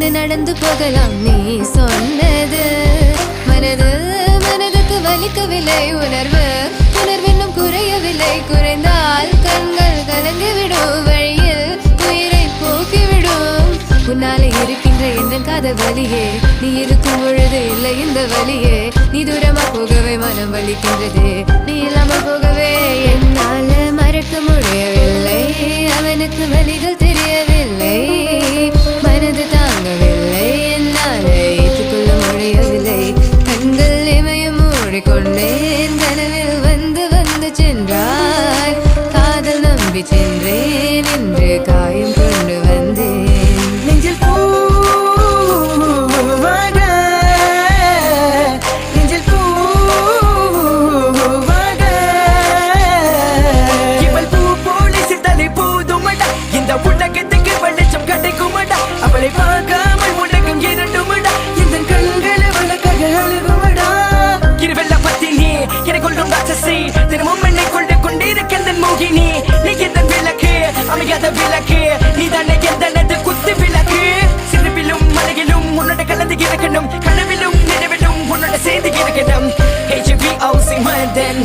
என்று நடந்து போகலாம் நீ சொன்னது. மனதுக்கு வலிக்கவில்லை உணர்வு உணர்வென்னும் குறையவில்லை. குறைந்தால் கண்கள் கலங்கிவிடும் வழியில் உயிரை போக்கிவிடும். உன்னாலே இருக்கின்ற எந்த காதல் வலியே நீ இருக்கும் பொழுது இல்லை இந்த வலியே. நீ தூரமா போகவே மனம் வலிக்கின்றது நீ இல்லாமல் போகவே. என்னால மறக்க முடியவில்லை அவனுக்கு வலிகள் தெரியவில்லை. மனது தாங்கவில்லை என்னால ஏற்றுக்கொள்ள முடியவில்லை. கண்கள் இமயம் மூடிக்கொண்டேன் கனவில் வந்து வந்து சென்றாய். காதல் நம்பி சென்றேன் என்று காயம் கொண்டு வந்தேன். நெஞ்சில் அவளை பார்க்காமல் உலகம் இரண்டுமடா. இந்த கண்களை வழக்காக அழுகுமடா. இருவெல்ல பத்தினி எனக்குள்ளும் ராட்சசி தினமும் என்னை கொண்டு கொண்டிருக்கின்ற மோகினி. நீ எந்த விளக்கு அமையாத விளக்கு நீதானே எந்தனது குத்து விளக்கு. சிறுவிலும் மலையிலும் உன்னோட கலந்து இருக்கணும் கனவிலும் நினைவிலும் உன்னோட சேர்ந்து இருக்கணும். HVO sing more than